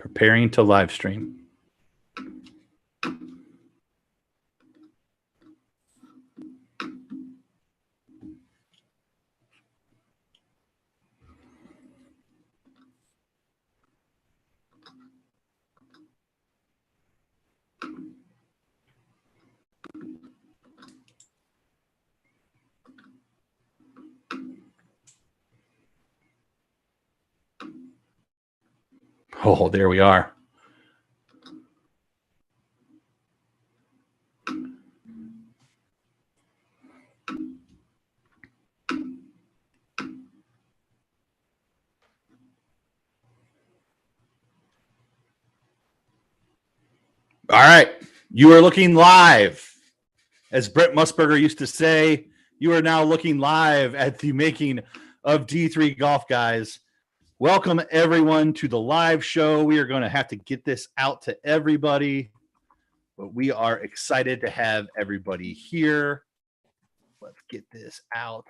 Preparing to live stream. Oh, there we are. All right. You are looking live. As Brett Musburger used to say, you are now looking live at the making of D3 Golf, guys. Welcome, everyone, to the live show. We are going to have to get this out to everybody, but we are excited to have everybody here. Let's get this out.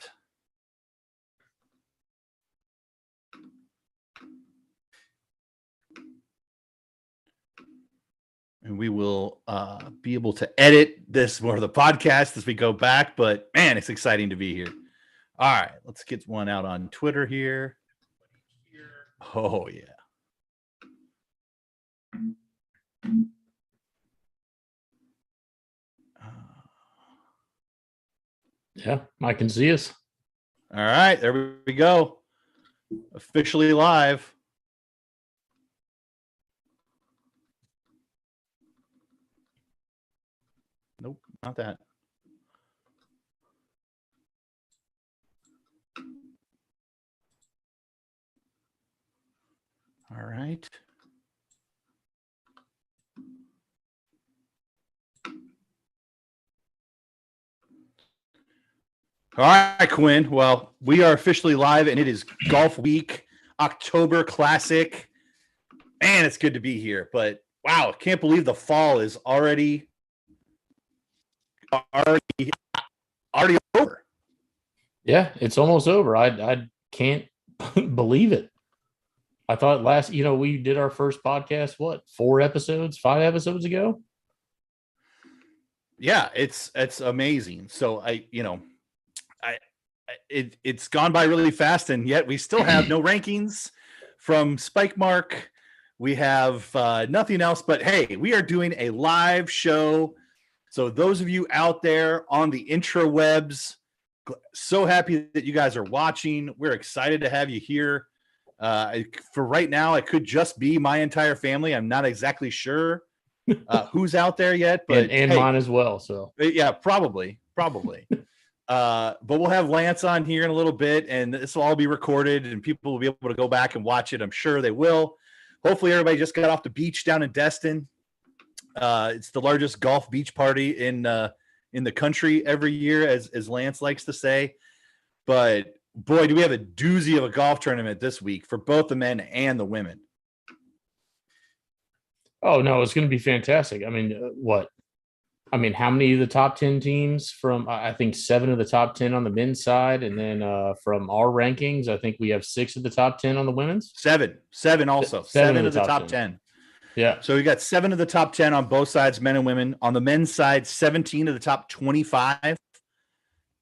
And we will be able to edit this more of the podcast as we go back. But, man, it's exciting to be here. All right, let's get one out on Twitter here. Oh, yeah. Yeah, I can see us. All right, there we go. Officially live. Nope, not that. All right. All right, Quinn. Well, we are officially live, and it is Golfweek, October Classic. Man, it's good to be here. But, wow, can't believe the fall is already over. Yeah, it's almost over. I can't believe it. I thought we did our first podcast, 5 episodes ago? Yeah, it's amazing. So it's gone by really fast, and yet we still have no rankings from Spike Mark. We have nothing else, but hey, we are doing a live show. So those of you out there on the intrawebs, so happy that you guys are watching. We're excited to have you here. For right now, it could just be my entire family. I'm not exactly sure who's out there yet, but and mine as well. So yeah, probably. But we'll have Lance on here in a little bit, and this will all be recorded, and people will be able to go back and watch it. I'm sure they will. Hopefully, everybody just got off the beach down in Destin. It's the largest golf beach party in the country every year, as Lance likes to say. But boy, do we have a doozy of a golf tournament this week for both the men and the women. Oh, no, it's going to be fantastic. I mean, how many of the top 10 teams from, I think 7 of the top 10 on the men's side. And then from our rankings, I think we have 6 of the top 10 on the women's. Seven also. Seven of the top 10. Yeah. So we got 7 of the top 10 on both sides, men and women. On the men's side, 17 of the top 25.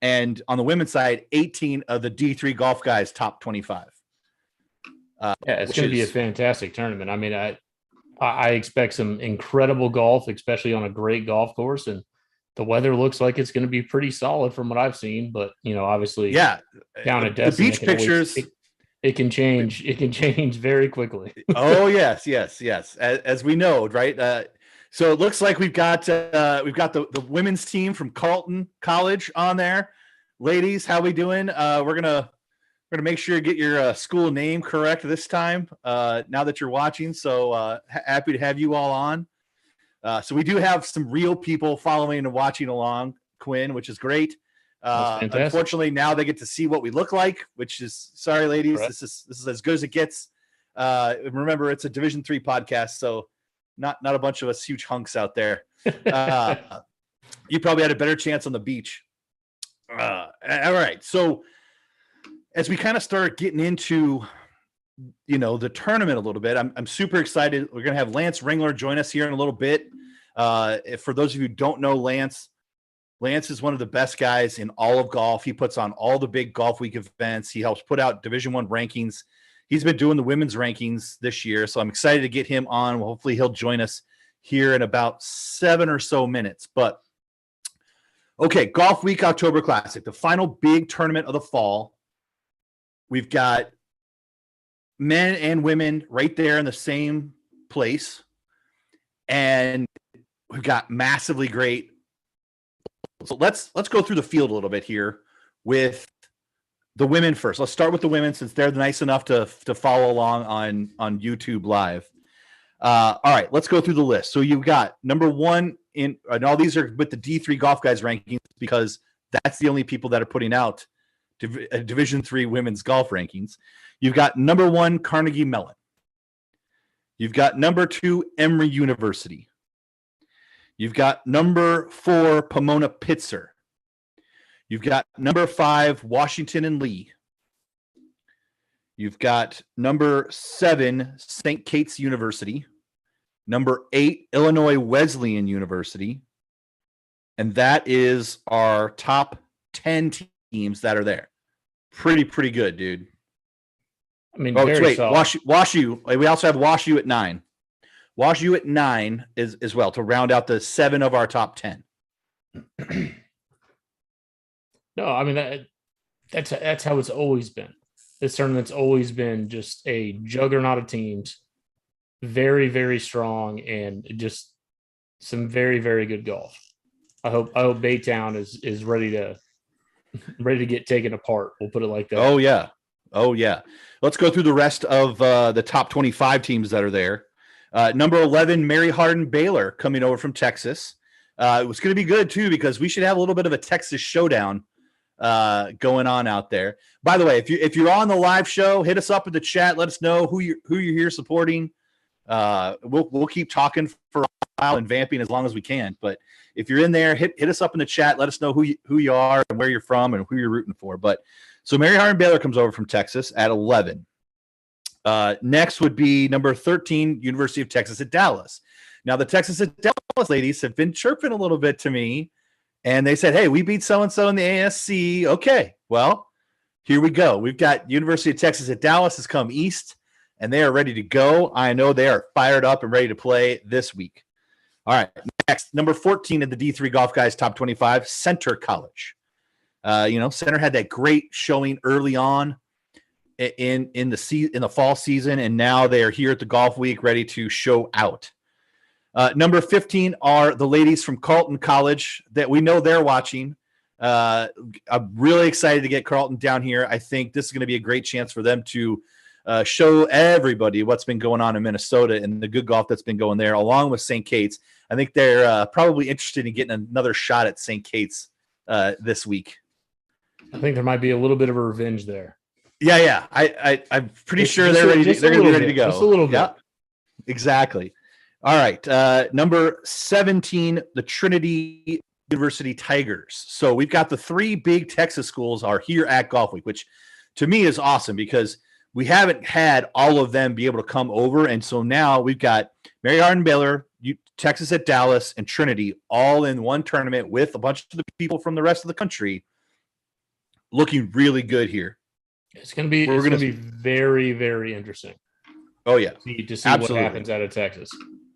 And on the women's side, 18 of the D3 Golf guys top 25. Yeah, it's going to be a fantastic tournament. I mean, I expect some incredible golf, especially on a great golf course. And the weather looks like it's going to be pretty solid from what I've seen. But, obviously, yeah, down at Destin, the beach pictures. It can change. It can change very quickly. Oh, yes. As we know, right? So it looks like we've got the women's team from Carleton College on there. Ladies, how we doing? We're gonna make sure you get your school name correct this time. Now that you're watching, so happy to have you all on. So we do have some real people following and watching along, Quinn, which is great. Unfortunately, now they get to see what we look like, which is sorry, ladies. Right. This is as good as it gets. Remember, it's a Division III podcast, so not a bunch of us huge hunks out there. You probably had a better chance on the beach. All right. So as we kind of start getting into the tournament a little bit. I'm super excited. We're going to have Lance Ringler join us here in a little bit. For those of you who don't know Lance is one of the best guys in all of golf. He puts on all the big Golfweek events. He helps put out Division I rankings. He's been doing the women's rankings this year, so I'm excited to get him on. Well, hopefully he'll join us here in about 7 or so minutes. But okay, Golfweek October Classic, the final big tournament of the fall. We've got men and women right there in the same place, and we've got massively great. So let's go through the field a little bit here with the women first. Let's start with the women since they're nice enough to follow along on YouTube Live. All right, let's go through the list. So you've got number one and all these are with the D3 Golf Guys rankings because that's the only people that are putting out Division III women's golf rankings. You've got number one Carnegie Mellon. You've got number 2 Emory University. You've got number 4 Pomona Pitzer. You've got number 5 Washington and Lee. You've got number 7 St. Kate's University. Number 8 Illinois Wesleyan University. And that is our top 10 teams that are there. Pretty good, dude. I mean, WashU. We also have WashU at 9. WashU at 9 is as well to round out the 7 of our top 10. No, I mean that's how it's always been. This tournament's always been just a juggernaut of teams, very, very strong, and just some very, very good golf. I hope Baytown is ready to get taken apart. We'll put it like that. Oh yeah. Let's go through the rest of the top 25 teams that are there. Number 11, Mary Hardin Baylor coming over from Texas. It was going to be good too because we should have a little bit of a Texas showdown going on out there. By the way, if you're on the live show, hit us up in the chat. Let us know who you're here supporting. We'll keep talking for a while and vamping as long as we can. But if you're in there, hit us up in the chat. Let us know who you are and where you're from and who you're rooting for. But so Mary Hardin Baylor comes over from Texas at 11. Next would be number 13, University of Texas at Dallas. Now, the Texas at Dallas ladies have been chirping a little bit to me, and they said, hey, we beat so-and-so in the ASC. Okay, well, here we go. We've got University of Texas at Dallas has come east, and they are ready to go. I know they are fired up and ready to play this week. All right, next, number 14 in the D3 Golf Guys Top 25, Center College. Center had that great showing early on in the fall season, and now they are here at the Golfweek ready to show out. Number 15 are the ladies from Carleton College that we know they're watching. I'm really excited to get Carleton down here. I think this is going to be a great chance for them to show everybody what's been going on in Minnesota and the good golf that's been going there, along with St. Kate's. I think they're probably interested in getting another shot at St. Kate's this week. I think there might be a little bit of a revenge there. Yeah. I'm pretty sure they're ready. They're going to be ready to go. Just a little bit. Yeah, exactly. All right. Number 17, the Trinity University Tigers. So we've got the 3 big Texas schools are here at Golfweek, which to me is awesome because we haven't had all of them be able to come over. And so now we've got Mary Hardin Baylor, Texas at Dallas, and Trinity all in one tournament with a bunch of the people from the rest of the country looking really good here. It's going to be very, very interesting. Oh, yeah. To see what happens out of Texas.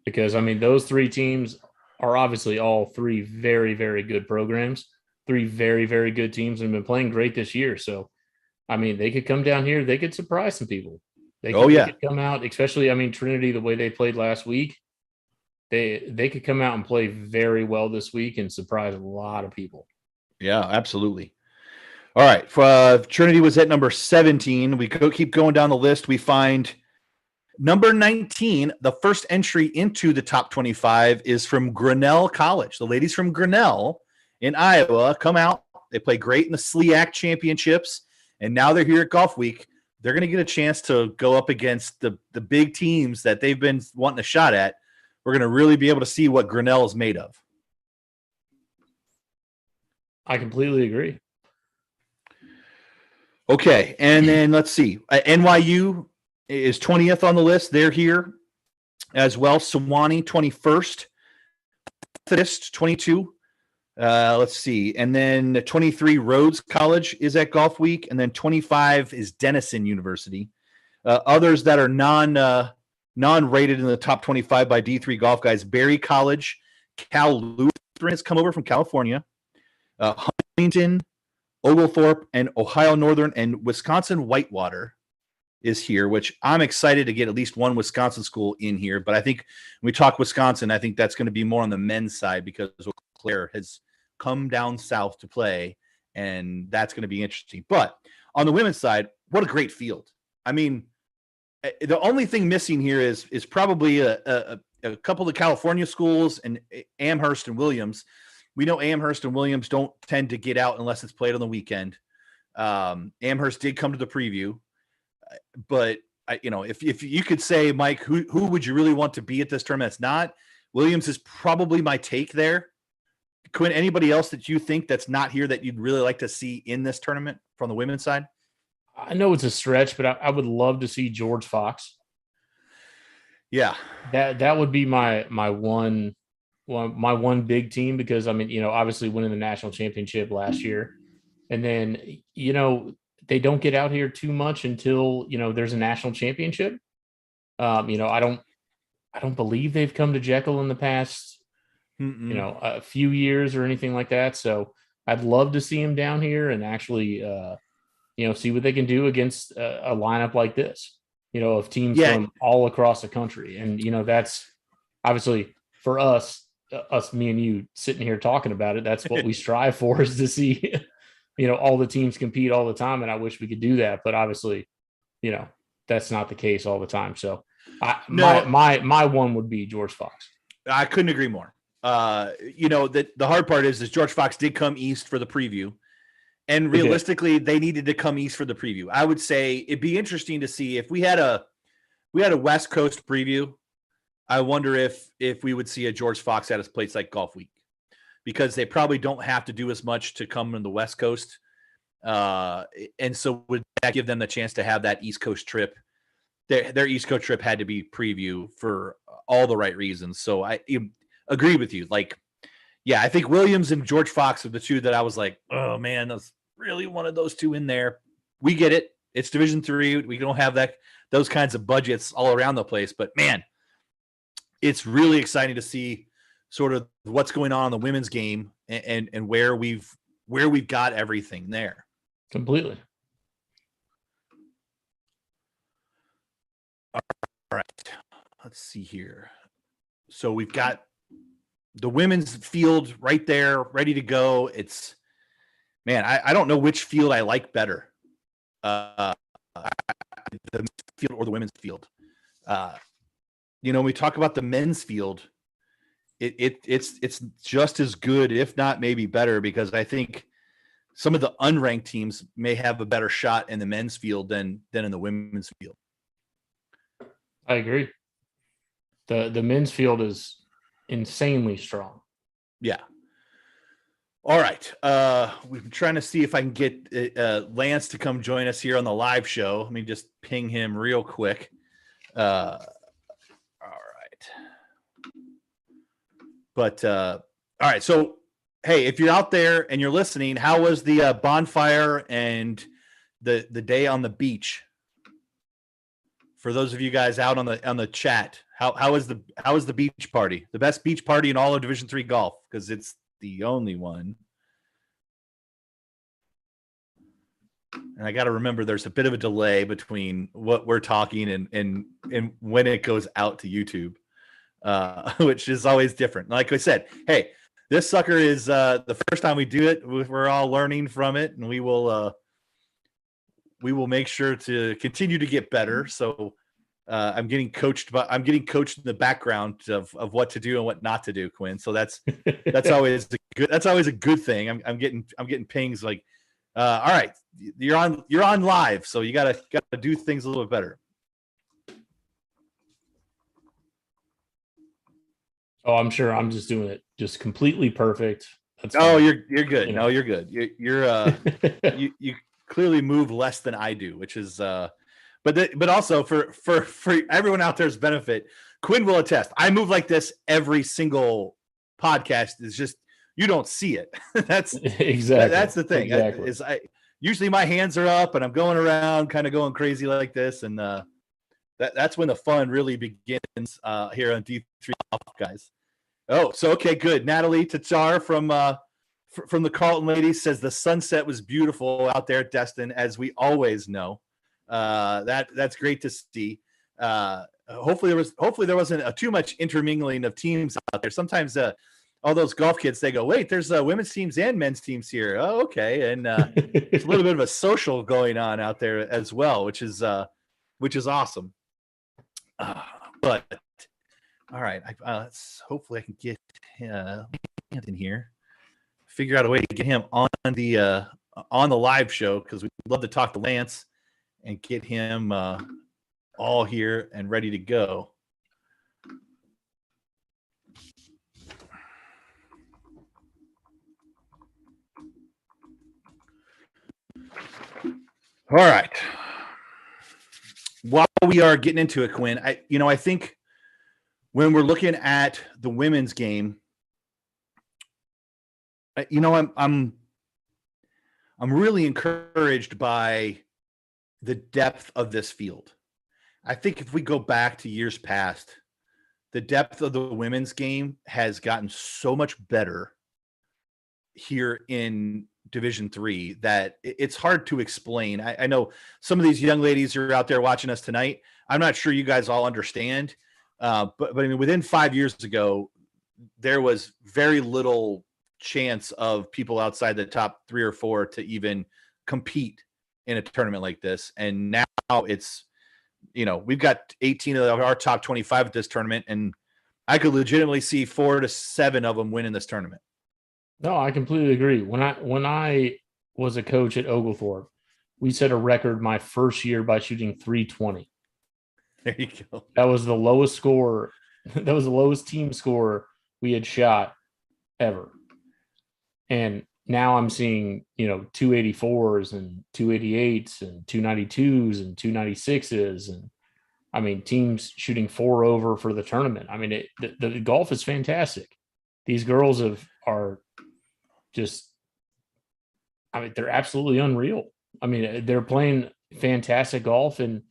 Because, I mean, those 3 teams are obviously all 3 very, very good programs, 3 very, very good teams and have been playing great this year. So, I mean, they could come down here. They could surprise some people. They could come out, especially, I mean, Trinity, the way they played last week, they could come out and play very well this week and surprise a lot of people. Yeah, absolutely. All right. Trinity was at number 17. We keep going down the list. We find number 19, the first entry into the top 25 is from Grinnell College. The ladies from Grinnell in Iowa come out. They play great in the SLIAC championships, and now they're here at Golfweek. They're going to get a chance to go up against the big teams that they've been wanting a shot at. We're going to really be able to see what Grinnell is made of. I completely agree. Okay, and then let's see. NYU is 20th on the list. They're here as well. Sewanee 21st, Methodist 22. Let's see, and then 23 Rhodes College is at Golf Week, and then 25 is Denison University. Others that are non-rated in the top 25 by D3 Golf Guys: Berry College, Cal Lutheran has come over from California, Huntington, Oglethorpe, and Ohio Northern, and Wisconsin Whitewater is here, which I'm excited to get at least one Wisconsin school in here. But I think when we talk Wisconsin, I think that's going to be more on the men's side because Claire has come down south to play, and that's going to be interesting. But on the women's side, what a great field. I mean, the only thing missing here is probably a couple of California schools and Amherst and Williams. We know Amherst and Williams don't tend to get out unless it's played on the weekend. Amherst did come to the preview, but if you could say, Mike, who would you really want to be at this tournament? It's not Williams is probably my take there. Quinn, anybody else that you think that's not here that you'd really like to see in this tournament from the women's side? I know it's a stretch, but I would love to see George Fox. Yeah, that would be my one big team, because I mean, obviously winning the national championship last year, and then they don't get out here too much until there's a national championship. I don't believe they've come to Jekyll in the past a few years or anything like that. So I'd love to see him down here and actually see what they can do against a lineup like this, of teams from all across the country. And, that's obviously for us, me and you sitting here talking about it. That's what we strive for, is to see, all the teams compete all the time. And I wish we could do that, but obviously, that's not the case all the time. So my one would be George Fox. I couldn't agree more. The hard part is George Fox did come east for the preview. And realistically, they needed to come east for the preview. I would say it'd be interesting to see if we had a West Coast preview. I wonder if we would see a George Fox at a place like Golfweek, because they probably don't have to do as much to come in the West Coast. And so would that give them the chance to have that East Coast trip? Their East Coast trip had to be preview for all the right reasons. So I agree with you. I think Williams and George Fox are the two that I was like, oh man, that's really wanted those two in there. We get it. It's Division III. We don't have those kinds of budgets all around the place, but man, it's really exciting to see sort of what's going on in the women's game and where we've got everything there. Completely. All right. Let's see here. So we've got the women's field right there, ready to go. It's, man, I don't know which field I like better, the field or the women's field. When we talk about the men's field, it's just as good, if not maybe better, because I think some of the unranked teams may have a better shot in the men's field than in the women's field. I agree. The men's field is insanely strong. Yeah. All right. We've been trying to see if I can get Lance to come join us here on the live show. Let me just ping him real quick. All right. But all right. So, hey, if you're out there and you're listening, how was the bonfire and the day on the beach? For those of you guys out on the chat, how was the beach party? The best beach party in all of Division III golf, because it's the only one. And I got to remember, there's a bit of a delay between what we're talking and when it goes out to YouTube, which is always different. Like I said, hey, this sucker is the first time we do it. We're all learning from it, and we will make sure to continue to get better. So I'm getting coached in the background of what to do and what not to do, Quinn. So that's always a good thing. I'm getting pings like, all right, you're on live, so you gotta do things a little bit better. Oh, I'm sure I'm just doing it just completely perfect. That's fine. You're good. No, you're good. You clearly move less than I do, which is But also for everyone out there's benefit, Quinn will attest. I move like this every single podcast. It's just you don't see it. That's exactly that's the thing. Exactly. Usually my hands are up and I'm going around, kind of going crazy like this, and that's when the fun really begins here on D3 Golf, guys. Oh, so okay, good. Natalie Tatar from the Carlton ladies says the sunset was beautiful out there at Destin, as we always know. That's great to see. Hopefully there wasn't too much intermingling of teams out there. Sometimes all those golf kids, they go, wait, there's women's teams and men's teams here. Oh, okay, and it's a little bit of a social going on out there as well, which is awesome. But all right, hopefully I can get in here, figure out a way to get him on the live show, because we'd love to talk to Lance and get him all here and ready to go. All right. While we are getting into it, Quinn, I think when we're looking at the women's game, I'm really encouraged by the depth of this field. I think if we go back to years past, the depth of the women's game has gotten so much better here in Division III that it's hard to explain. I know some of these young ladies are out there watching us tonight. I'm not sure you guys all understand, but I mean, within 5 years ago, there was very little chance of people outside the top 3 or 4 to even compete in a tournament like this. And now it's, we've got 18 of our top 25 at this tournament, and I could legitimately see 4 to 7 of them winning this tournament. No, I completely agree. When I was a coach at Oglethorpe, we set a record my first year by shooting 320. There you go. That was the lowest score. That was the lowest team score we had shot ever. And now I'm seeing, 284s and 288s and 292s and 296s. And I mean, teams shooting 4 over for the tournament. I mean, the golf is fantastic. These girls are just, I mean, they're absolutely unreal. I mean, they're playing fantastic golf. And,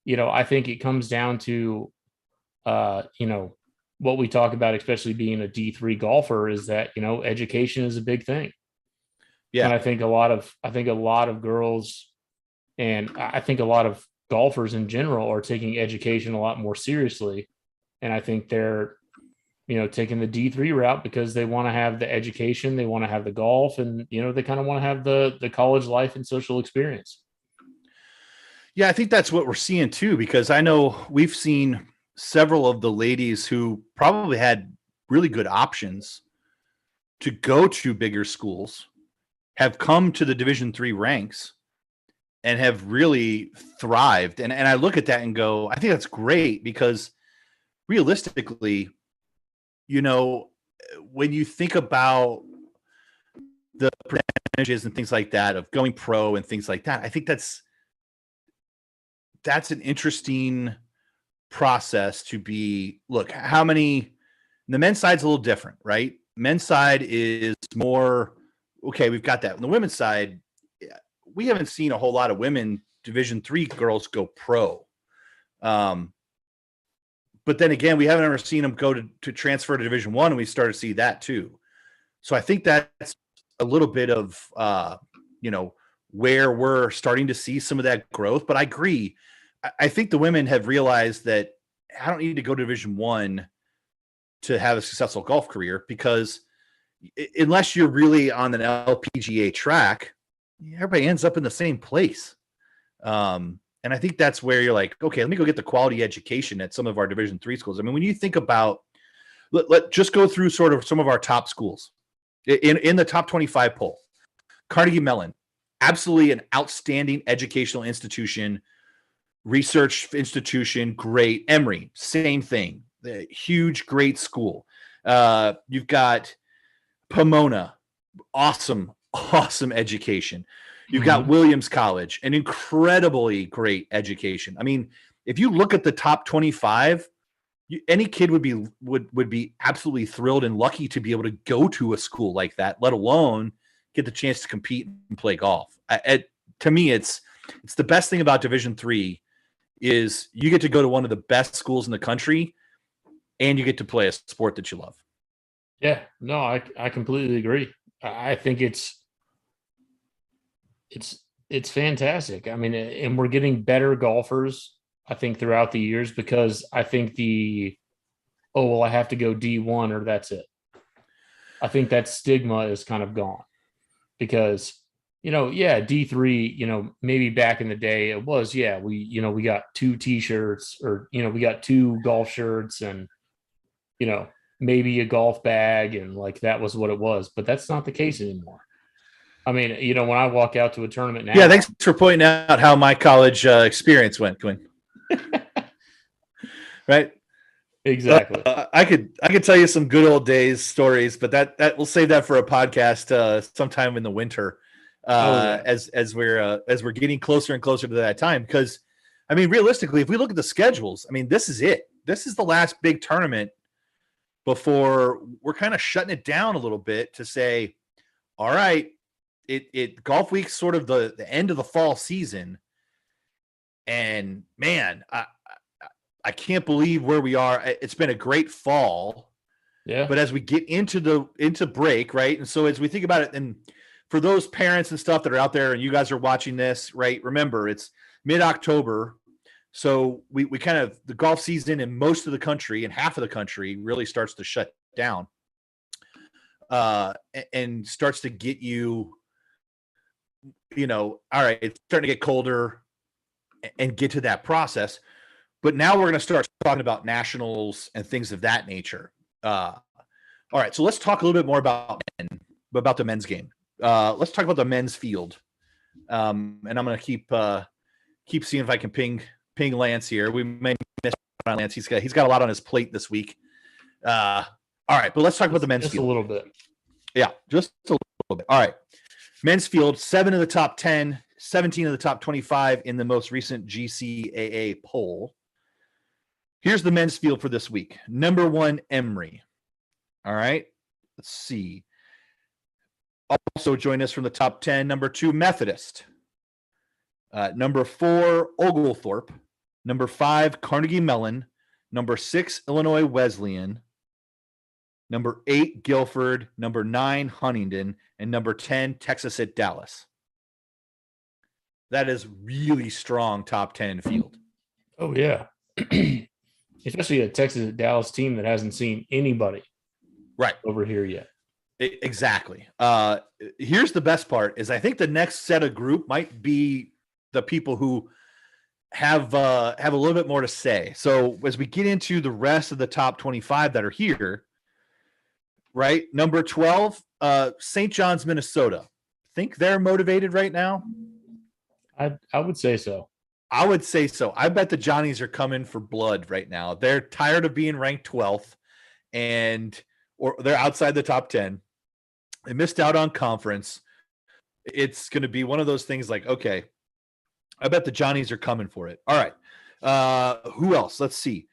I think it comes down to, what we talk about, especially being a D3 golfer, is that, education is a big thing. Yeah. And I think a lot of girls, and I think a lot of golfers in general, are taking education a lot more seriously. And I think they're, taking the D3 route because they want to have the education, they want to have the golf, and, they kind of want to have the college life and social experience. Yeah, I think that's what we're seeing too, because I know we've seen several of the ladies who probably had really good options to go to bigger schools have come to the Division III ranks and have really thrived. And I look at that and go, I think that's great, because realistically, when you think about the percentages and things like that of going pro and things like that, I think that's an interesting process to be. Look, how many, the men's side's a little different, right? Men's side is more, okay, we've got that. On the women's side, we haven't seen a whole lot of women Division III girls go pro. But then again, we haven't ever seen them go to transfer to Division I, and we started to see that too. So I think that's a little bit of, where we're starting to see some of that growth. But I agree. I think the women have realized that I don't need to go to Division I to have a successful golf career, because unless you're really on an LPGA track, everybody ends up in the same place. And I think that's where you're like, okay, let me go get the quality education at some of our Division III schools. I mean, when you think about, let just go through sort of some of our top schools in the top 25 poll. Carnegie Mellon, absolutely an outstanding educational institution, research institution, great. Emory, same thing, huge, great school. You've got Pomona, awesome education. You've got Williams College, an incredibly great education. I mean, if you look at the top 25, any kid would be absolutely thrilled and lucky to be able to go to a school like that, let alone get the chance to compete and play golf. To me, it's the best thing about Division III is you get to go to one of the best schools in the country, and you get to play a sport that you love. Yeah, no, I completely agree. I think it's fantastic. I mean, and we're getting better golfers, I think, throughout the years, because I think I have to go D1 or that's it. I think that stigma is kind of gone because, D3, maybe back in the day it was, we got 2 t-shirts or, we got 2 golf shirts and, maybe a golf bag. And like, that was what it was, but that's not the case anymore. I mean, when I walk out to a tournament now. Yeah, thanks for pointing out how my college experience went, Quinn. Right? Exactly. I could tell you some good old days stories, but that we'll save that for a podcast sometime in the winter. As we're getting closer and closer to that time, because I mean, realistically, if we look at the schedules, I mean, this is it. This is the last big tournament before we're kind of shutting it down a little bit to say, all right, Golfweek's sort of the end of the fall season. And man, I can't believe where we are. It's been a great fall. Yeah. But as we get into break, right? And so as we think about it, and for those parents and stuff that are out there and you guys are watching this, right? Remember, it's mid-October. So we kind of, the golf season in most of the country and half of the country really starts to shut down and starts to get you, all right, it's starting to get colder and get to that process. But now we're going to start talking about nationals and things of that nature. All right, so let's talk a little bit more about the men's game. Let's talk about the men's field. And I'm going to keep seeing if I can ping Lance here. We may miss Lance. He's got a lot on his plate this week. All right, but let's talk about the men's field. Just a little bit. Yeah, just a little bit. All right. Men's field, 7 of the top 10, 17 of the top 25 in the most recent GCAA poll. Here's the men's field for this week. Number 1, Emory. All right. Let's see. Also join us from the top 10. Number 2, Methodist. Number 4, Oglethorpe. Number 5, Carnegie Mellon. Number 6, Illinois Wesleyan. Number 8, Guilford. Number 9, Huntingdon. And number 10, Texas at Dallas. That is really strong top 10 field. Oh, yeah. Especially a Texas at Dallas team that hasn't seen anybody right over here yet. Exactly. Here's the best part is I think the next set of group might be the people who have a little bit more to say. So as we get into the rest of the top 25 that are here, right? Number 12, St. John's, Minnesota. Think they're motivated right now? I would say so. I would say so. I bet the Johnnies are coming for blood right now. They're tired of being ranked 12th or they're outside the top 10. They missed out on conference. It's going to be one of those things like, okay, I bet the Johnnies are coming for it. All right. Who else? Let's see.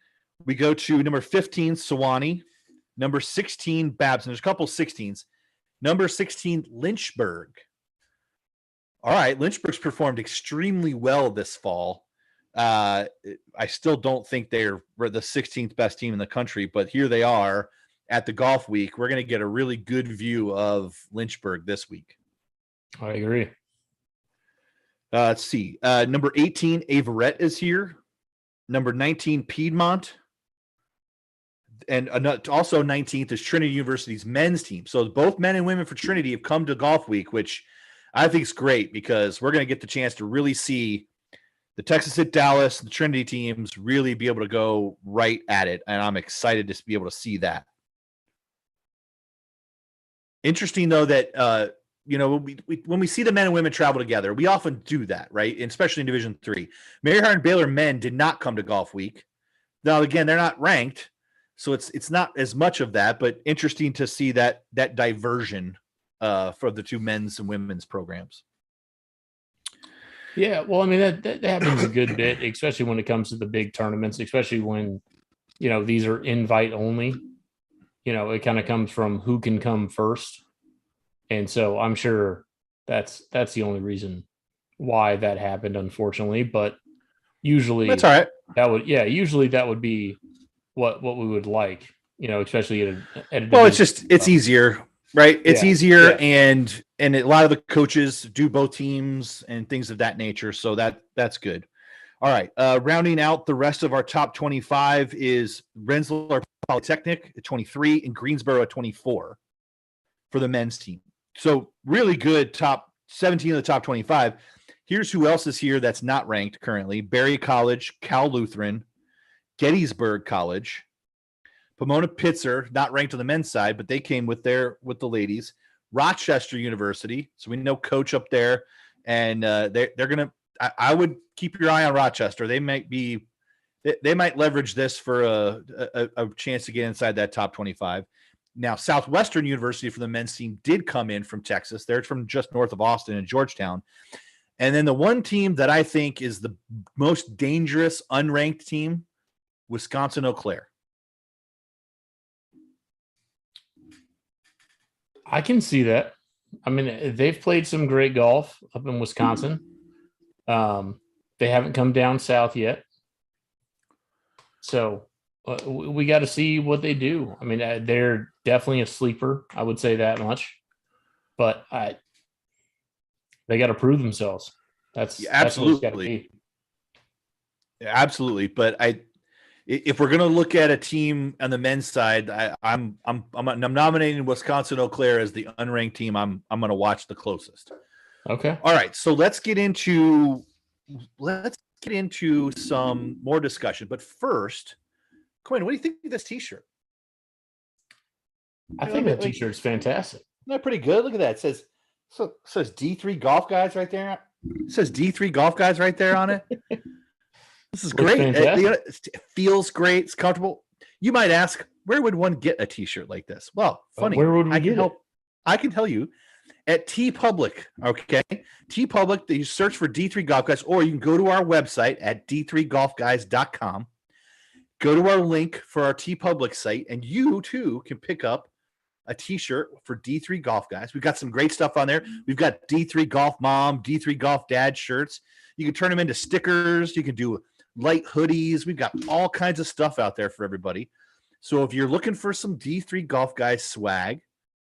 We go to number 15, Sewanee. Number 16, Babson. There's a couple 16s. Number 16, Lynchburg. All right, Lynchburg's performed extremely well this fall. I still don't think they're the 16th best team in the country, but here they are at the Golfweek. We're going to get a really good view of Lynchburg this week. I agree. Let's see. Number 18, Averett is here. Number 19, Piedmont. And also 19th is Trinity University's men's team. So both men and women for Trinity have come to Golfweek, which I think is great because we're going to get the chance to really see the Texas at Dallas, the Trinity teams really be able to go right at it. And I'm excited to be able to see that. Interesting, though, that, when we see the men and women travel together, we often do that, right? And especially in Division III. Mary Hardin Baylor men did not come to Golfweek. Now, again, they're not ranked, so it's not as much of that, but interesting to see that diversion for the two men's and women's programs. Yeah, well, I mean that happens a good bit, especially when it comes to the big tournaments, especially when these are invite only. It kind of comes from who can come first, and so I'm sure that's the only reason why that happened, unfortunately. But That's usually all right. usually that would be what we would like, especially at a Well, division. it's easier, right? It's Yeah, easier, yeah. and a lot of the coaches do both teams and things of that nature. So that's good. All right. Rounding out the rest of our top 25 is Rensselaer Polytechnic at 23 and Greensboro at 24 for the men's team. So really good top 17 of the top 25. Here's who else is here that's not ranked currently: Berry College, Cal Lutheran, Gettysburg College, Pomona Pitzer, not ranked on the men's side, but they came with the ladies. Rochester University, so we know coach up there, and they're gonna. I would keep your eye on Rochester. They might leverage this for a chance to get inside that top 25. Now, Southwestern University for the men's team did come in from Texas. They're from just north of Austin and Georgetown. And then the one team that I think is the most dangerous unranked team, Wisconsin Eau Claire. I can see that. I mean, they've played some great golf up in Wisconsin. They haven't come down south yet. So we got to see what they do. I mean, they're definitely a sleeper. I would say that much. But they got to prove themselves. That's absolutely got to be. Absolutely. But if we're going to look at a team on the men's side, I'm nominating Wisconsin Eau Claire as the unranked team. I'm going to watch the closest. Okay. All right. So let's get into some more discussion. But first, Quinn, what do you think of this T-shirt? I think that T-shirt's fantastic. Isn't that pretty good? Look at that. It says D3 Golf Guys right there. It says D3 Golf Guys right there on it. This is great. It feels great. It's comfortable. You might ask, where would one get a T-shirt like this? Well, funny. Where would we get it? I can tell you at TeePublic. Okay, TeePublic. You search for D3 Golf Guys, or you can go to our website at d3golfguys.com. Go to our link for our TeePublic site, and you too can pick up a T-shirt for D3 Golf Guys. We've got some great stuff on there. We've got D3 Golf Mom, D3 Golf Dad shirts. You can turn them into stickers. You can do light hoodies. We've got all kinds of stuff out there for everybody. So if you're looking for some D3 Golf Guys swag,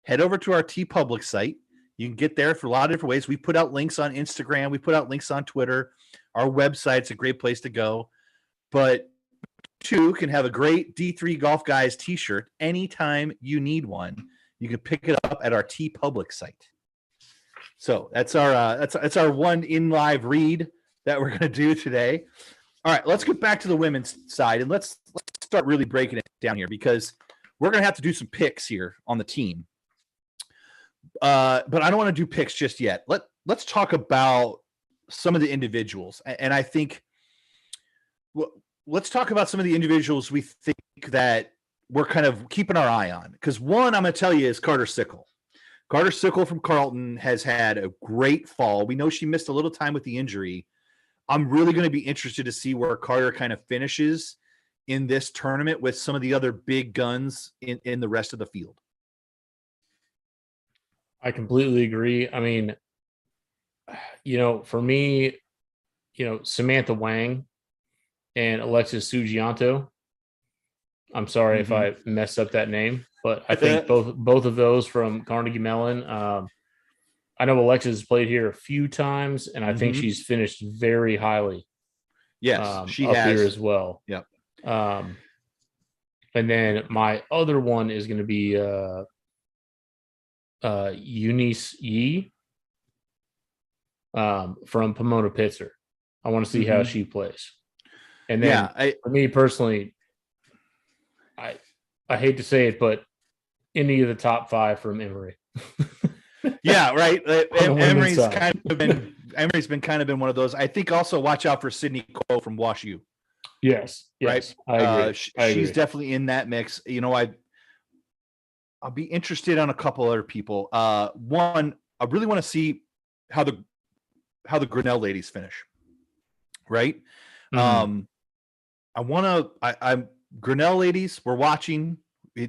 head over to our TeePublic site. You can get there for a lot of different ways. We put out links on Instagram. We put out links on Twitter. Our website's a great place to go. But you can have a great D3 Golf Guys T-shirt anytime you need one. You can pick it up at our TeePublic site. So that's our one in live read that we're going to do today. All right, let's get back to the women's side, and let's start really breaking it down here, because we're going to have to do some picks here on the team. But I don't want to do picks just yet. Let's talk about some of the individuals, and I think let's talk about some of the individuals we think that we're kind of keeping our eye on. Because one, I'm going to tell you, is Carter Sickle. Carter Sickle from Carleton has had a great fall. We know she missed a little time with the injury. I'm really going to be interested to see where Carter kind of finishes in this tournament with some of the other big guns in the rest of the field. I completely agree. I mean, for me, Samantha Wang and Alexis Sugianto. I'm sorry if I messed up that name, but I think both of those from Carnegie Mellon. I know Alexis has played here a few times, and I think she's finished very highly. Yes, she up has here as well. Yep. And then my other one is going to be Eunice Yee from Pomona Pitzer. I want to see how she plays. And then for me personally, I hate to say it, but any of the top 5 from Emory. Yeah, right. Emory's been kind of been one of those. I think also watch out for Sydney Cole from Wash U. Yes, right. I agree. She's definitely in that mix. I'll be interested on a couple other people. One, I really want to see how the the Grinnell ladies finish, right? Mm-hmm. I'm Grinnell ladies. We're watching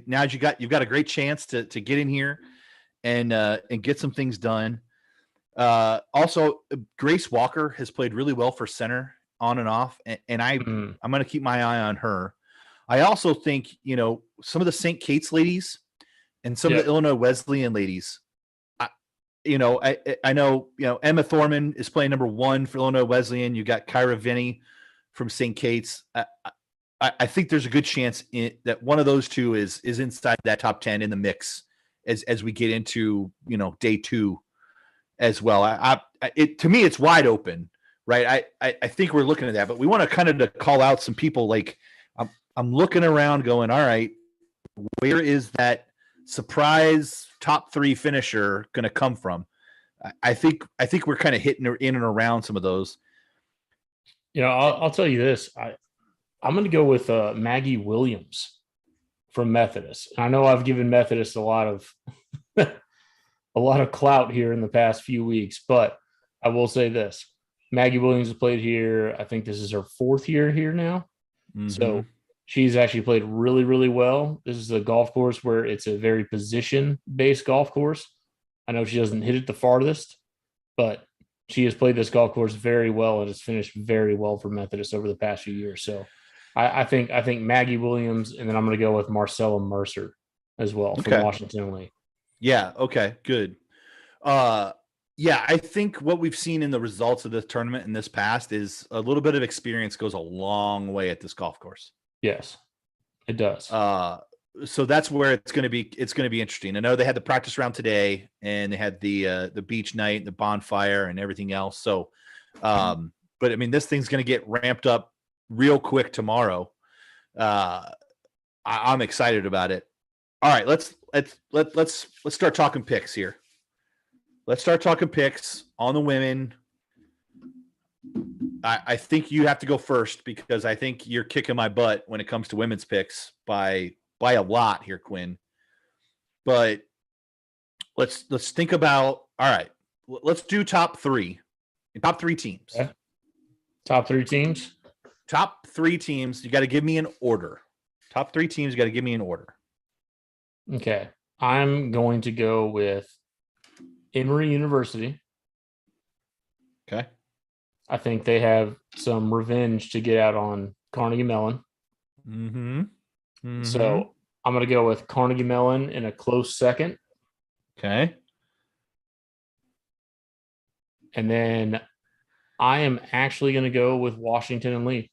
now. You've got a great chance to get in here and get some things done. Also, Grace Walker has played really well for center on and off, and I'm going to keep my eye on her. I also think some of the St. Kate's ladies and some of the Illinois Wesleyan ladies. I know Emma Thorman is playing number 1 for Illinois Wesleyan. You got Kyra Vinny from St. Kate's. I think there's a good chance that one of those two is inside that top 10 in the mix as we get into day 2 as well. To me, it's wide open, right? I think we're looking at that, but we want to kind of call out some people. Like I'm looking around, going, all right, where is that surprise top 3 finisher going to come from? I think we're kind of hitting in and around some of those. I'll tell you this. I'm going to go with Maggie Williams from Methodist. I know I've given Methodist a lot of clout here in the past few weeks, but I will say this: Maggie Williams has played here. I think this is her 4th year here now. Mm-hmm. So she's actually played really, really well. This is a golf course where it's a very position-based golf course. I know she doesn't hit it the farthest, but she has played this golf course very well and has finished very well for Methodist over the past few years. So I think Maggie Williams, and then I'm going to go with Marcella Mercer as well from Washington and Lee. Yeah. Okay. Good. I think what we've seen in the results of this tournament in this past is a little bit of experience goes a long way at this golf course. Yes, it does. So that's where it's going to be interesting. I know they had the practice round today, and they had the beach night, and the bonfire, and everything else. So, but I mean, this thing's going to get ramped up real quick tomorrow. I'm excited about it. All right, let's start talking picks here. Let's start talking picks on the women. I think you have to go first because I think you're kicking my butt when it comes to women's picks by a lot here, Quinn. But let's think about, all right, let's do top 3 teams. Okay. Top 3 teams. Top 3 teams. You got to give me an order. Top 3 teams. You got to give me an order. Okay. I'm going to go with Emory University. Okay. I think they have some revenge to get out on Carnegie Mellon. Mm-hmm. Mm-hmm. So I'm going to go with Carnegie Mellon in a close second. Okay. And then I am actually going to go with Washington and Lee.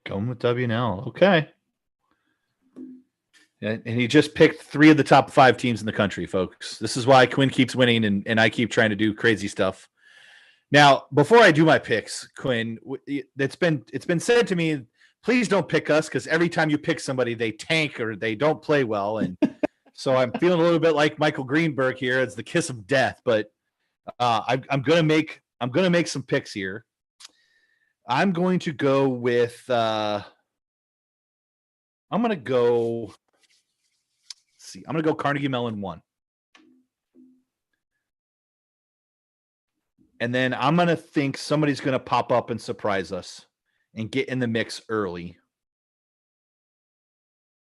Going with WNL. Okay. And he just picked 3 of the top 5 teams in the country, folks. This is why Quinn keeps winning and I keep trying to do crazy stuff. Now, before I do my picks, Quinn, it's been said to me, please don't pick us because every time you pick somebody, they tank or they don't play well. And so I'm feeling a little bit like Michael Greenberg here. It's the kiss of death. But I'm gonna make some picks here. I'm going to go with I'm gonna go Carnegie Mellon 1. And then I'm going to think somebody's going to pop up and surprise us and get in the mix early.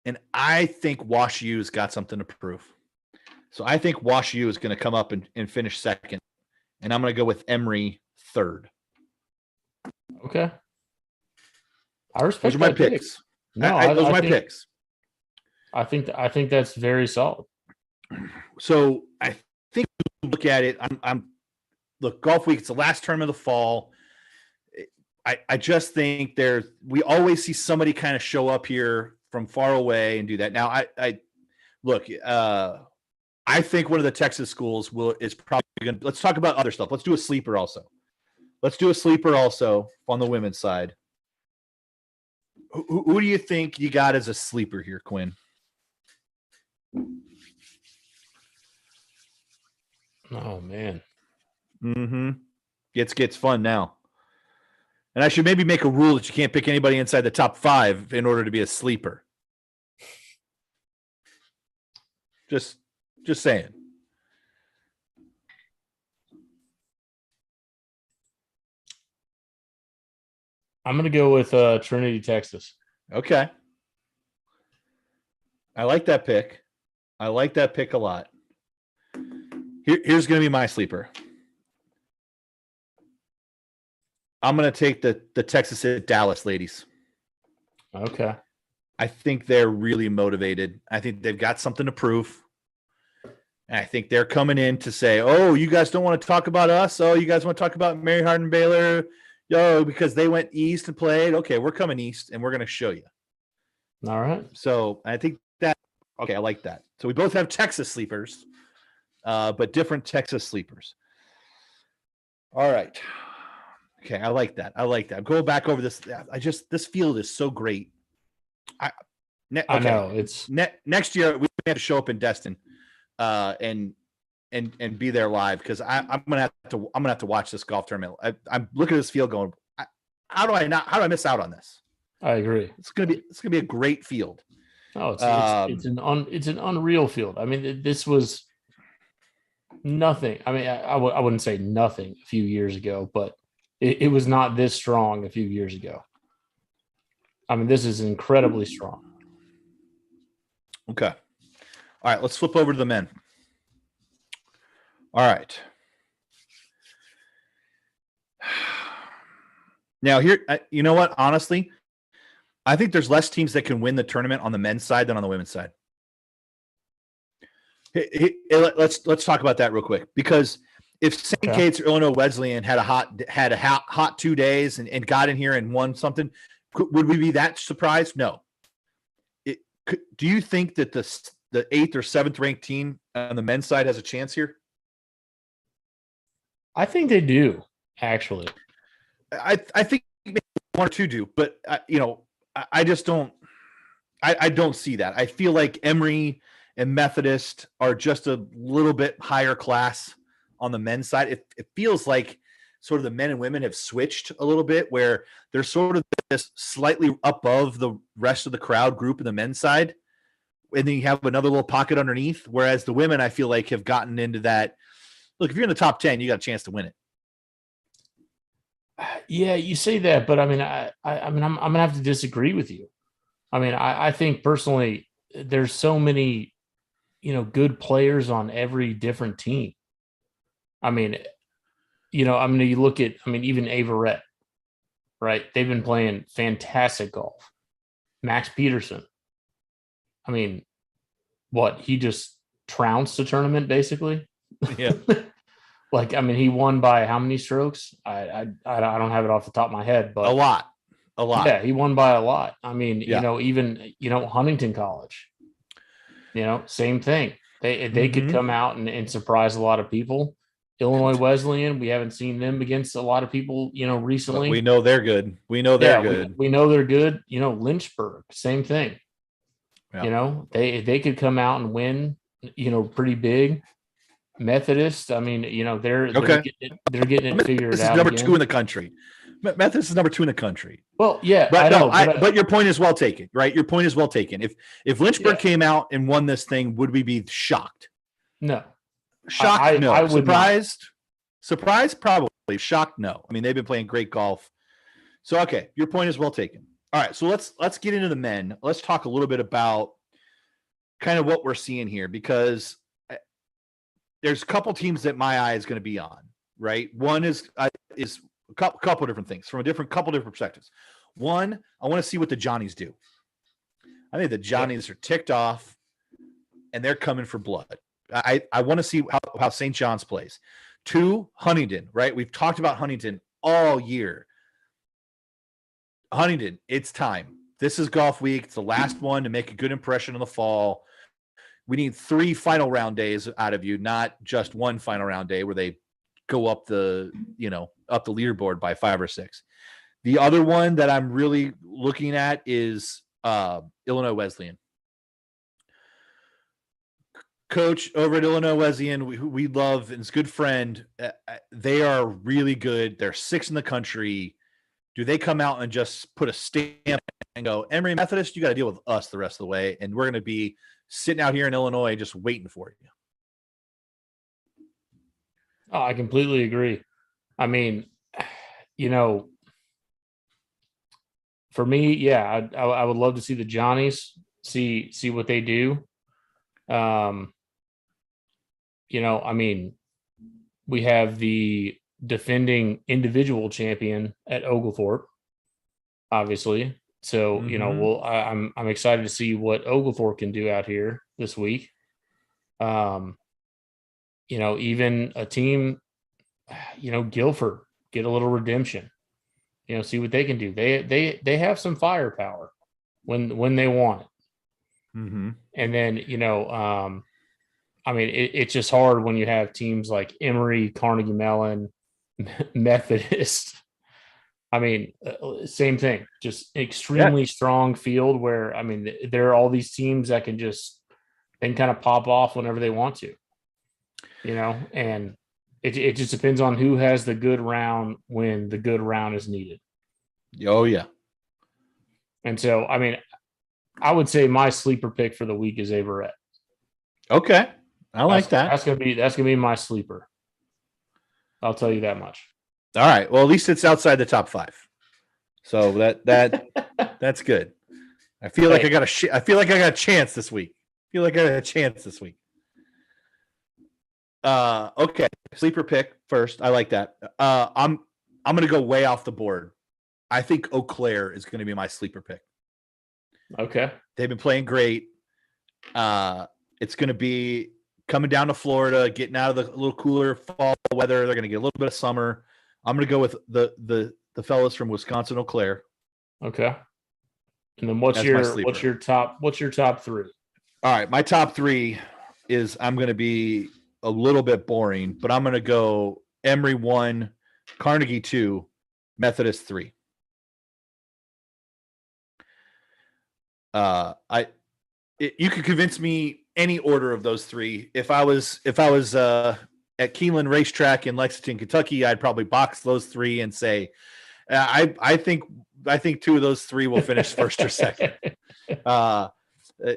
And I think Wash U's got something to prove. So I think Wash U is going to come up and finish second. And I'm going to go with Emory 3rd. Okay. I respect those are my picks. No, those are my picks. I think that's very solid. So I think you look at it. Look, Golf Week, it's the last tournament of the fall. I just think we always see somebody kind of show up here from far away and do that. Now, I think one of the Texas schools is probably going to – let's talk about other stuff. Let's do a sleeper also. On the women's side. Who do you think you got as a sleeper here, Quinn? Oh, man. Mm-hmm. Gets fun now. And I should maybe make a rule that you can't pick anybody inside the top 5 in order to be a sleeper. Just saying. I'm going to go with Trinity, Texas. Okay. I like that pick. I like that pick a lot. Here's going to be my sleeper. I'm going to take the Texas at Dallas ladies. Okay. I think they're really motivated. I think they've got something to prove. And I think they're coming in to say, oh, you guys don't want to talk about us? Oh, you guys want to talk about Mary Hardin Baylor? Yo, because they went east and played. Okay, we're coming east, and we're going to show you. All right. So I think that – okay, I like that. So we both have Texas sleepers, but different Texas sleepers. All right. Okay, I like that. I like that. I'm going back over this. This field is so great. I know it's next year we have to show up in Destin, and be there live because I'm gonna have to watch this golf tournament. I'm looking at this field going, how do I miss out on this? I agree. It's gonna be a great field. Oh, it's an unreal field. I mean, this was nothing. I mean, I wouldn't say nothing a few years ago, but it was not this strong a few years ago. I mean, this is incredibly strong. Okay. All right, let's flip over to the men. All right. Now here, you know what? Honestly, I think there's less teams that can win the tournament on the men's side than on the women's side. Let's talk about that real quick, because if St. Kate's or Illinois Wesleyan had a hot 2 days and got in here and won something, would we be that surprised? No. Do you think that the 8th or 7th ranked team on the men's side has a chance here? I think they do, actually. I think maybe 1 or 2 do, but I just don't. I don't see that. I feel like Emory and Methodist are just a little bit higher class on the men's side. It feels like sort of the men and women have switched a little bit, where they're sort of this slightly above the rest of the crowd group in the men's side, and then you have another little pocket underneath. Whereas the women, I feel like, have gotten into that. Look, if you're in the top 10, you got a chance to win it. Yeah, you say that, but I mean, I'm gonna have to disagree with you. I mean, I think personally, there's so many, good players on every different team. I mean, you look at, even Averett, right? They've been playing fantastic golf. Max Peterson. I mean, he just trounced the tournament basically. Yeah. He won by how many strokes? I don't have it off the top of my head, but a lot. Yeah, he won by a lot. I mean, yeah. Even Huntington College, same thing. They could come out and surprise a lot of people. Illinois Wesleyan, we haven't seen them against a lot of people, recently. But we know they're good. We know they're good. We know they're good. Lynchburg, same thing. Yeah. They could come out and win, pretty big. Methodist, I mean, they're getting it figured out. This is number 2 in the country. Methodist is number 2 in the country. Well, yeah, but your point is well taken, right? Your point is well taken. If Lynchburg came out and won this thing, would we be shocked? No. Shocked? No. I would Surprised? Not. Surprised? Probably. Shocked? No. I mean, they've been playing great golf. So, okay, your point is well taken. All right, so let's get into the men. Let's talk a little bit about kind of what we're seeing here, because there's a couple teams that my eye is going to be on, right? One is a couple different things from couple different perspectives. One, I want to see what the Johnnies do. I think the Johnnies are ticked off, and they're coming for blood. I want to see how St. John's plays. 2, Huntington, right? We've talked about Huntington all year. Huntington, it's time. This is golf week. It's the last one to make a good impression in the fall. We need 3 final round days out of you, not just 1 final round day where they go up the leaderboard by 5 or 6. The other one that I'm really looking at is Illinois Wesleyan. Coach over at Illinois Wesleyan, we love, and it's a good friend. They are really good. They're 6th in the country. Do they come out and just put a stamp and go, Emory Methodist, you got to deal with us the rest of the way, and we're going to be sitting out here in Illinois just waiting for you? Oh, I completely agree. I mean, for me, yeah, I would love to see the Johnnies see what they do. I mean, we have the defending individual champion at Oglethorpe, obviously. So, I'm excited to see what Oglethorpe can do out here this week. Even a team, Guilford get a little redemption. See what they can do. They have some firepower when they want it. Mm-hmm. And then, it's just hard when you have teams like Emory, Carnegie Mellon, Methodist. Same thing, just extremely strong field where, there are all these teams that can kind of pop off whenever they want to, and it just depends on who has the good round when the good round is needed. Oh, yeah. And so, I would say my sleeper pick for the week is Averett. Okay. I like that. That's gonna be my sleeper. I'll tell you that much. All right. Well, at least it's outside the top 5. So that's good. I feel like I got a chance this week. Okay. Sleeper pick first. I like that. I'm going to go way off the board. I think Eau Claire is going to be my sleeper pick. Okay. They've been playing great. It's going to be coming down to Florida, getting out of the little cooler fall weather. They're going to get a little bit of summer. I'm going to go with the fellas from Wisconsin, Eau Claire. Okay. And then what's your top 3? All right, my top 3 is, I'm going to be a little bit boring, but I'm going to go Emory 1, Carnegie 2, Methodist 3. You could convince me any order of those 3. If I was at Keeneland Racetrack in Lexington, Kentucky, I'd probably box those 3 and say, I think 2 of those 3 will finish first or second.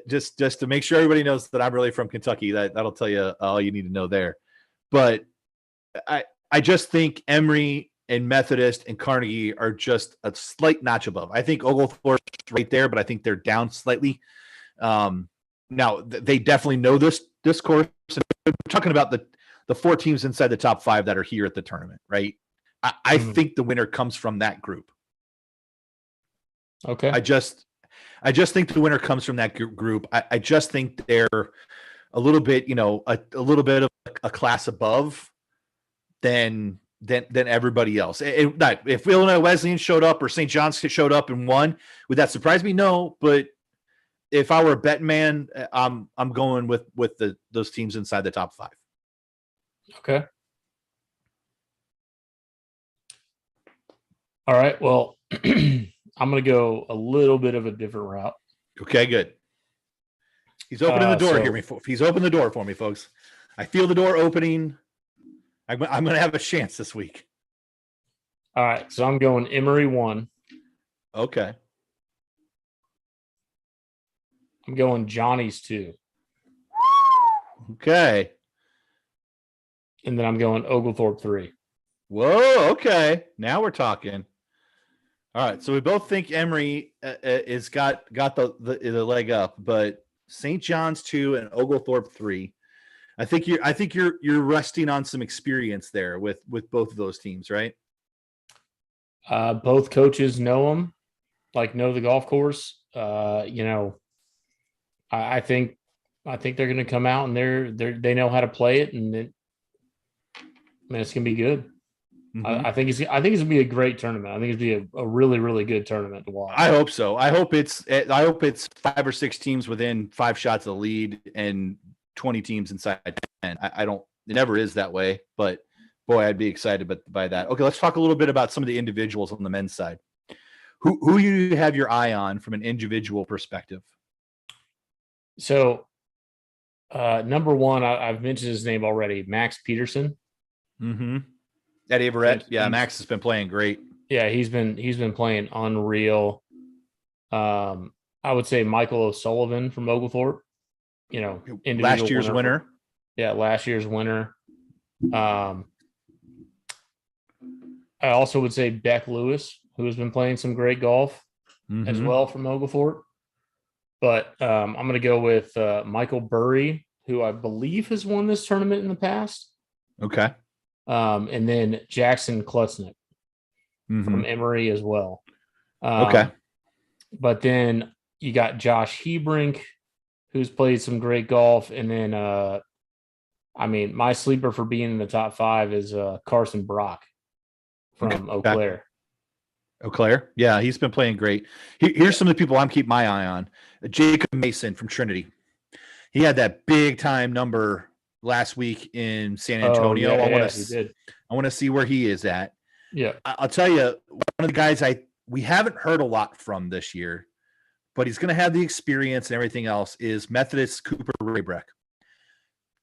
Just to make sure everybody knows that I'm really from Kentucky. That'll tell you all you need to know there. But I just think Emory and Methodist and Carnegie are just a slight notch above. I think Oglethorpe's right there, but I think they're down slightly. Now they definitely know this course. We're talking about the 4 teams inside the top 5 that are here at the tournament, right? I think the winner comes from that group. Okay. I just think the winner comes from that group. I just think they're a little bit, a little bit of a class above than everybody else. If Illinois Wesleyan showed up or St. John's showed up and won, would that surprise me? No, but if I were a betting man, I'm going with those teams inside the top 5. Okay. All right. Well, I'm going to go a little bit of a different route. Okay, good. He's opening the door here. He's opened the door for me, folks. I feel the door opening. I'm going to have a chance this week. All right. So I'm going Emory 1. Okay. I'm going Johnny's 2. Okay. And then I'm going Oglethorpe 3. Whoa. Okay. Now we're talking. All right. So we both think Emory is got the leg up, but St. John's 2 and Oglethorpe 3. I think you're resting on some experience there with both of those teams, right? Both coaches know them, know the golf course. I think they're going to come out and they know how to play it, and it's going to be good. Mm-hmm. I think it's going to be a great tournament. I think it's going to be a really, really good tournament to watch. I hope so. I hope it's 5 or 6 teams within 5 shots of the lead and 20 teams inside 10. It never is that way, but boy, I'd be excited by that. Okay, let's talk a little bit about some of the individuals on the men's side. Who you have your eye on from an individual perspective? So, number 1, I've mentioned his name already, Max Peterson. Mm-hmm. At Averett, yeah, Max has been playing great. Yeah, he's been playing unreal. I would say Michael O'Sullivan from Oglethorpe. Last year's winner. Last year's winner. I also would say Beck Lewis, who has been playing some great golf. as well from Oglethorpe. But I'm going to go with Michael Burry, who I believe has won this tournament in the past. Okay. And then Jackson Klutznick from Emory as well. Okay. But then you got Josh Hebrink, who's played some great golf. And then, my sleeper for being in the top 5 is Carson Brock from Eau Claire. Eau Claire. Yeah, he's been playing great. Here's some of the people I'm keeping my eye on. Jacob Mason from Trinity. He had that big time number last week in San Antonio. I want to see where he is at. Yeah. I'll tell you, one of the guys we haven't heard a lot from this year, but he's going to have the experience and everything else, is Methodist Cooper Raybreck.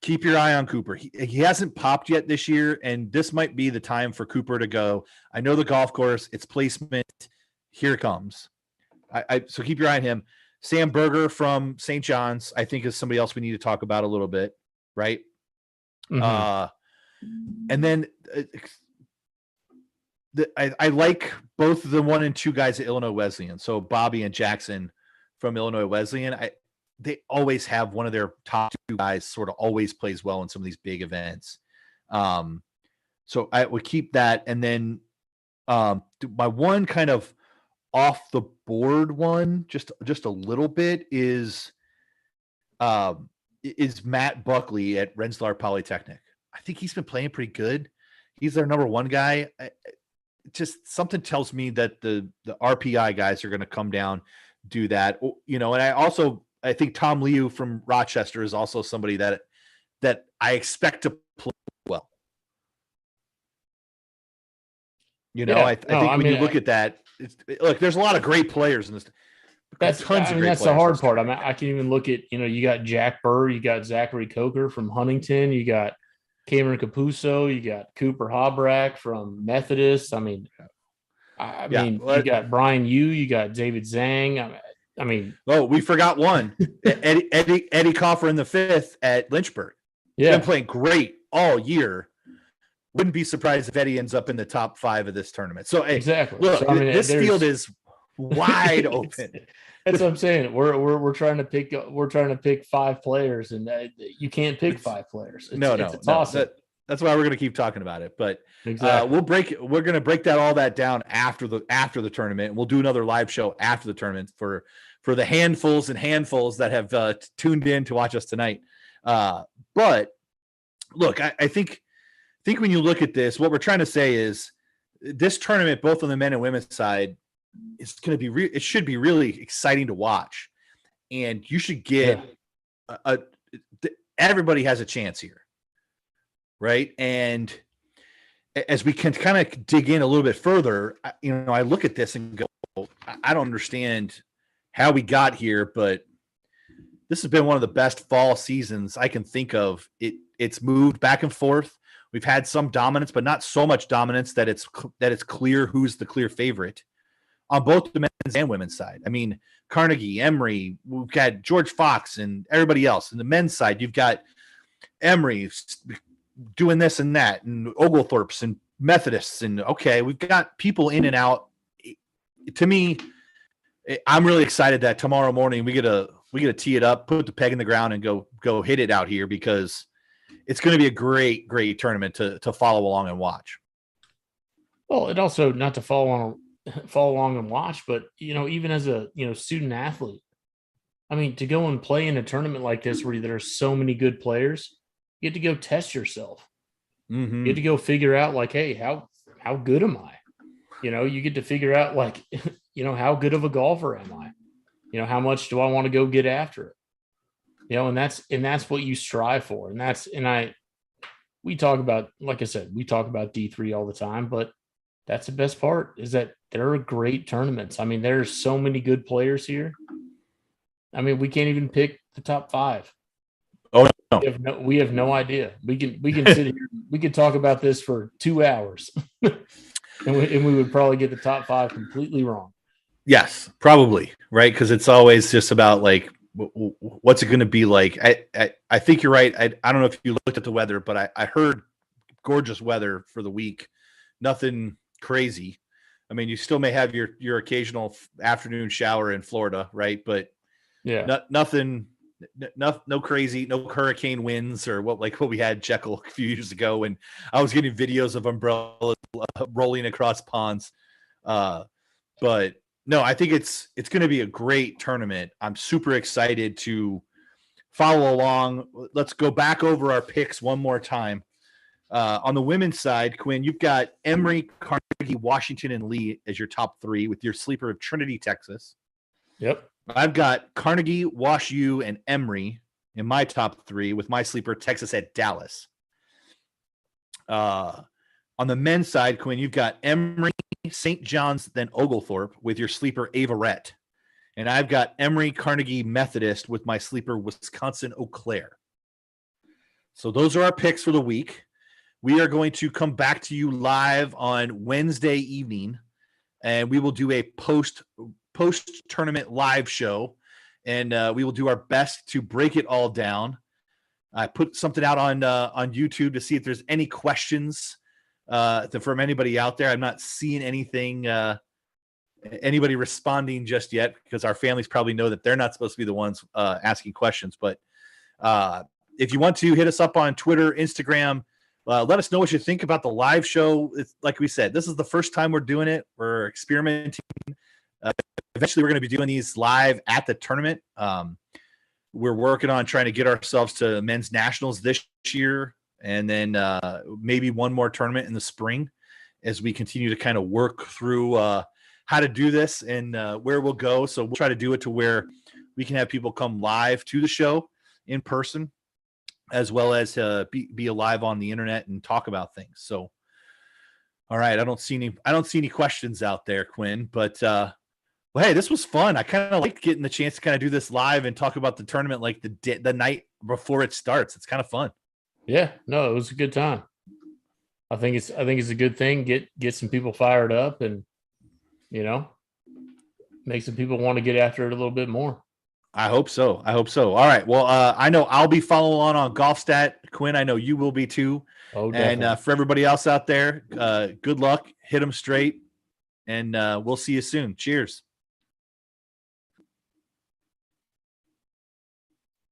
Keep your eye on Cooper. He hasn't popped yet this year, and this might be the time for Cooper to go, I know the golf course, its placement, here it comes. So keep your eye on him. Sam Berger from St. John's, I think, is somebody else we need to talk about a little bit, right? And then I like both the 1 and 2 guys at Illinois Wesleyan. So Bobby and Jackson from Illinois Wesleyan. They always have one of their top 2 guys sort of always plays well in some of these big events. So I would keep that. And then my one kind of off the board one, just a little bit, is Matt Buckley at Rensselaer Polytechnic. I think he's been playing pretty good. He's their number 1 guy. Just something tells me that the RPI guys are going to come down, do that, and I think Tom Liu from Rochester is also somebody that I expect to play well. I think when you look at that, look, there's a lot of great players in this. That's the hard part. I can even look at, you got Jack Burr, you got Zachary Coker from Huntington, you got Cameron Capuzzo, you got Cooper Habrack from Methodist. You got Brian Yu, you got David Zhang. We forgot one. Eddie Coffer in the 5th at Lynchburg. Yeah, he's been playing great all year. Wouldn't be surprised if Eddie ends up in the top 5 of this tournament. So exactly. Look, this field is wide open. That's what I'm saying. We're trying to pick 5 players, and you can't pick 5 players. No. That's why we're going to keep talking about it. But exactly. We're going to break all that down after the tournament. We'll do another live show after the tournament for the handfuls and handfuls that have tuned in to watch us tonight. But look, I think when you look at this, what we're trying to say is this tournament, both on the men and women's side, it's going to be it should be really exciting to watch, and you should get everybody has a chance here, right? And as we can kind of dig in a little bit further, I look at this and go, I don't understand how we got here, but this has been one of the best fall seasons I can think of. It's moved back and forth. We've had some dominance, but not so much dominance that it's clear who's the clear favorite on both the men's and women's side. Carnegie, Emory, we've got George Fox and everybody else. And the men's side, you've got Emory doing this and that, and Oglethorpe's and Methodists. And we've got people in and out. To me, I'm really excited that tomorrow morning we get to tee it up, put the peg in the ground, and go hit it out here, because it's going to be a great, great tournament to follow along and watch. Well, it also, not to follow along and watch, but even as a student athlete, to go and play in a tournament like this where there are so many good players, you get to go test yourself. You get to go figure out, like, hey, how good am I? You get to figure out, like, how good of a golfer am I? How much do I want to go get after it? And that's what you strive for. We talk about, like I said, we talk about D3 all the time, but that's the best part, is that there are great tournaments. There's so many good players here. We can't even pick the top 5. Oh no. We have no idea. We can sit here. We could talk about this for 2 hours, and we would probably get the top 5 completely wrong. Yes, probably, right? Because it's always just about, like, what's it going to be like. I think you're right. I don't know if you looked at the weather, but I heard gorgeous weather for the week. Nothing crazy. I mean, you still may have your occasional afternoon shower in Florida, right? But nothing, no crazy, no hurricane winds or what we had Jekyll a few years ago when I was getting videos of umbrellas rolling across ponds. But no, I think it's going to be a great tournament. I'm super excited to follow along. Let's go back over our picks one more time. On the women's side, Quinn, you've got Emory, Carnegie, Washington, and Lee as your top three with your sleeper of Trinity, Texas. Yep. I've got Carnegie, Wash U, and Emory in my top three with my sleeper, Texas at Dallas. On the men's side, Quinn, you've got Emory, St. John's, then Oglethorpe with your sleeper, Averett. And I've got Emory, Carnegie, Methodist with my sleeper, Wisconsin, Eau Claire. So those are our picks for the week. We are going to come back to you live on Wednesday evening, and we will do a post-tournament live show, and we will do our best to break it all down. I put something out on YouTube to see if there's any questions from anybody out there. I'm not seeing anything, anybody responding just yet because our families probably know that they're not supposed to be the ones asking questions. But if you want to hit us up on Twitter, Instagram, let us know what you think about the live show. It's, like we said, this is the first time we're doing it. We're experimenting. Eventually, we're going to be doing these live at the tournament. We're working on trying to get ourselves to men's nationals this year, and then maybe one more tournament in the spring as we continue to kind of work through how to do this and where we'll go. So we'll try to do it to where we can have people come live to the show in person, as well as be alive on the internet and talk about things. So, all right, I don't see any questions out there, Quinn. But well, hey, this was fun. I kind of like getting the chance to kind of do this live and talk about the tournament like the night before it starts. It's kind of fun. Yeah, no, it was a good time. I think it's a good thing. Get some people fired up, and make some people want to get after it a little bit more. I hope so. All right. Well, I know I'll be following on GolfStat. Quinn, I know you will be too. Oh, definitely. And for everybody else out there, good luck. Hit them straight. And we'll see you soon. Cheers.